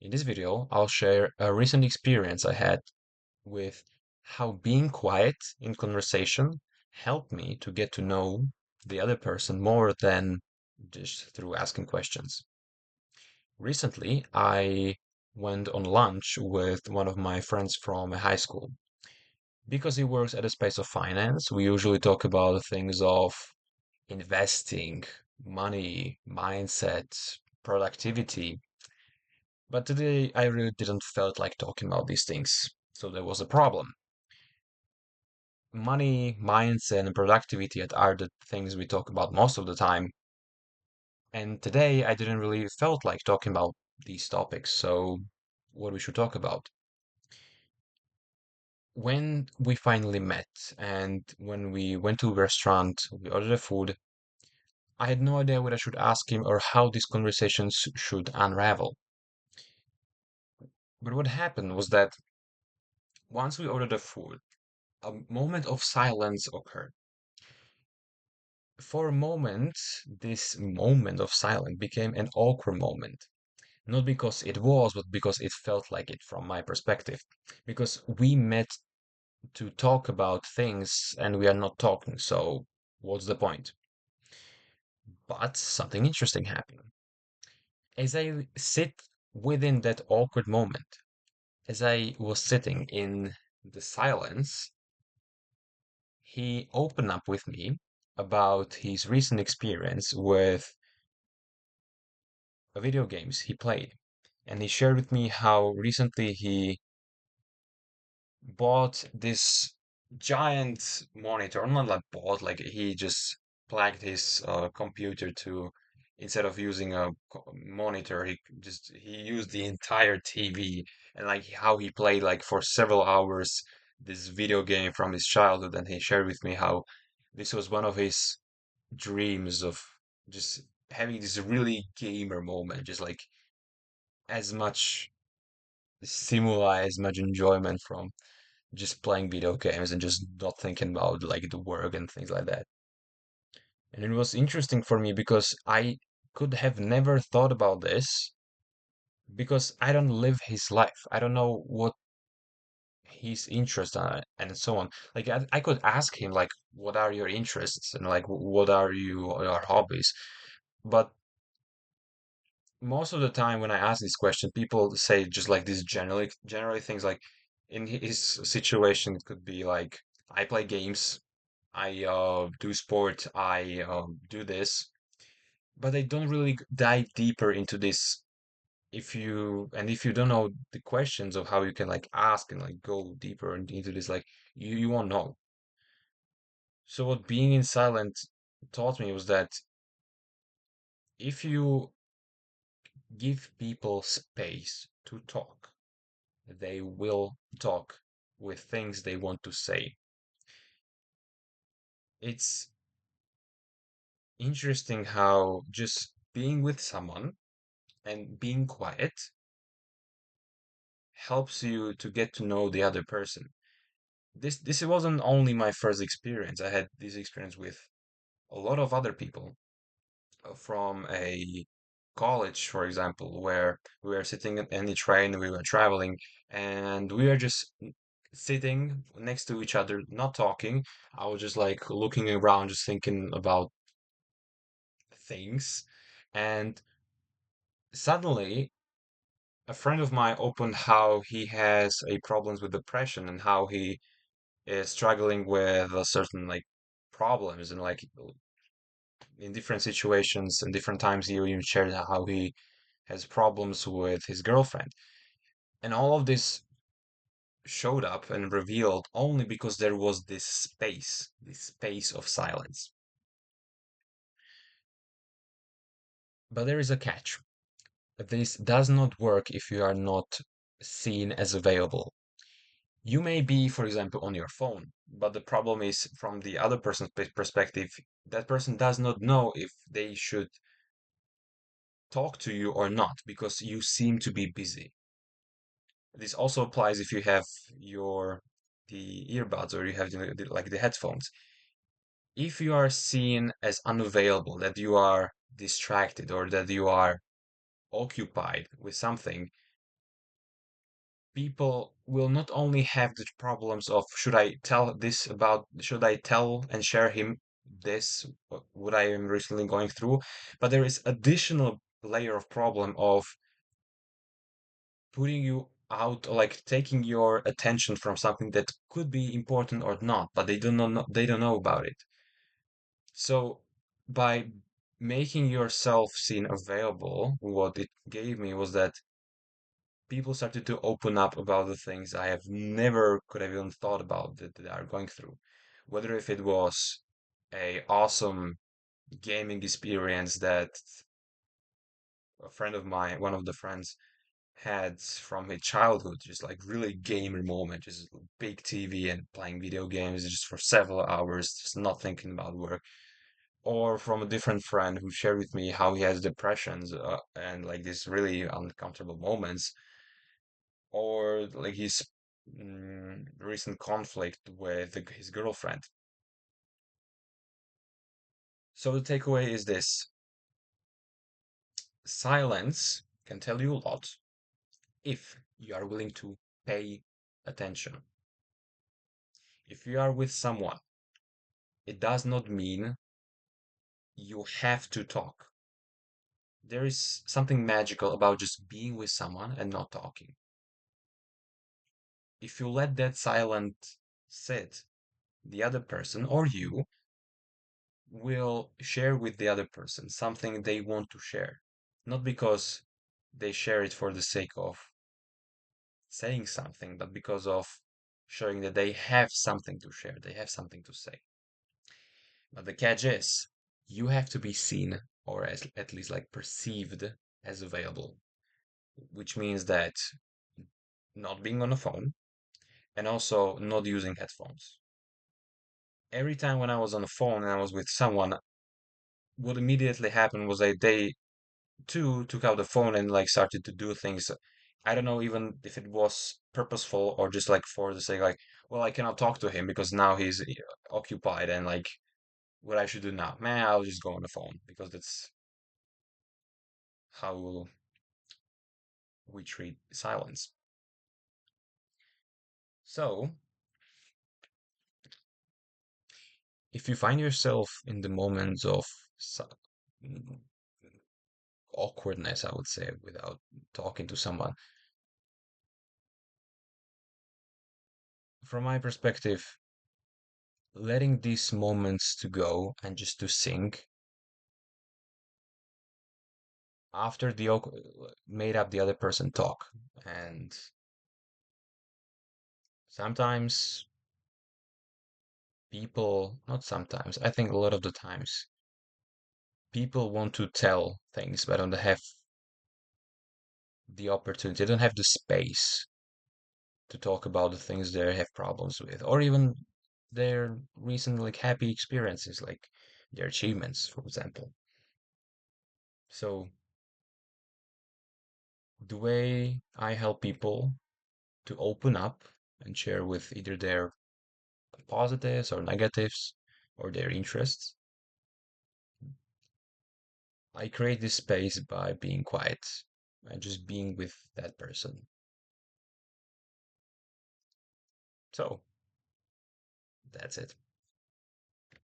In this video, I'll share a recent experience I had with how being quiet in conversation helped me to get to know the other person more than just through asking questions. Recently, I went on lunch with one of my friends from high school. Because he works at a space of finance, we usually talk about things of investing, money, mindset, productivity. But today I really didn't felt like talking about these things. So there was a problem. Money, mindset, and productivity are the things we talk about most of the time. And today I didn't really felt like talking about these topics. So what we should talk about? When we finally met and when we went to a restaurant, we ordered the food, I had no idea what I should ask him or how these conversations should unravel. But what happened was that once we ordered the food, a moment of silence occurred. For a moment, this moment of silence became an awkward moment. Not because it was, but because it felt like it from my perspective. Because we met to talk about things and we are not talking, so what's the point? But something interesting happened. As I sit within that awkward moment, as I was sitting in the silence, he opened up with me about his recent experience with video games he played. And he shared with me how recently he bought this giant monitor, not like bought, like he just plugged his computer to, instead of using a monitor, he used the entire TV and like how he played like for several hours this video game from his childhood. And he shared with me how this was one of his dreams of just having this really gamer moment, just like as much stimuli, as much enjoyment from just playing video games and just not thinking about like the work and things like that. And it was interesting for me because I could have never thought about this because I don't live his life. I don't know what his interests are and so on. Like I could ask him like, what are your interests and like what are your hobbies? But most of the time when I ask this question, people say just like these generally things like in his situation, it could be like I play games, I do sport, I do this, but they don't really dive deeper into this. If you don't know the questions of how you can like ask and like go deeper into this, like you won't know. So what being in silent taught me was that if you give people space to talk, they will talk with things they want to say. It's interesting how just being with someone and being quiet helps you to get to know the other person. This wasn't only my first experience. I had this experience with a lot of other people from a college, for example, where we were sitting in the train, we were traveling, and we were just sitting next to each other, not talking. I was just like looking around, just thinking about things. And suddenly, a friend of mine opened how he has a problems with depression and how he is struggling with a certain like problems and like in different situations and different times he even shared how he has problems with his girlfriend. And all of this showed up and revealed only because there was this space of silence. But there is a catch. This does not work if you are not seen as available. You may be, for example, on your phone, but the problem is from the other person's perspective, that person does not know if they should talk to you or not because you seem to be busy. This also applies if you have the earbuds or you have like the headphones. If you are seen as unavailable, that you are distracted or that you are occupied with something, people will not only have the problems of should I tell and share him this, what I am recently going through, but there is additional layer of problem of putting you out, like taking your attention from something that could be important or not, but they don't know about it. So by making yourself seen available, what it gave me was that people started to open up about the things I have never could have even thought about that they are going through. Whether if it was a awesome gaming experience that a friend of mine, one of the friends, had from his childhood, just like really gamer moment, just big TV and playing video games just for several hours, just not thinking about work. Or from a different friend who shared with me how he has depressions and like these really uncomfortable moments, or like his recent conflict with his girlfriend. So the takeaway is this: silence can tell you a lot if you are willing to pay attention. If you are with someone, it does not mean you have to talk. There is something magical about just being with someone and not talking. If you let that silence sit, the other person or you will share with the other person something they want to share. Not because they share it for the sake of saying something, but because of showing that they have something to share, they have something to say. But the catch is, you have to be seen, or at least like perceived as available, which means that not being on a phone and also not using headphones. Every time when I was on the phone and I was with someone, what immediately happened was that they too took out the phone and like started to do things. I don't know even if it was purposeful or just like for the sake, like, well, I cannot talk to him because now he's occupied and like what I should do now. Man, I'll just go on the phone because that's how we treat silence. So, if you find yourself in the moments of mm, awkwardness, I would say, without talking to someone, from my perspective, letting these moments to go and just to sink after made up the other person talk. And sometimes people, not sometimes, I think a lot of the times, people want to tell things but don't have the opportunity, they don't have the space to talk about the things they have problems with, or even their recent like happy experiences, like their achievements, for example. So the way I help people to open up and share with either their positives or negatives or their interests, I create this space by being quiet and just being with that person. So that's it.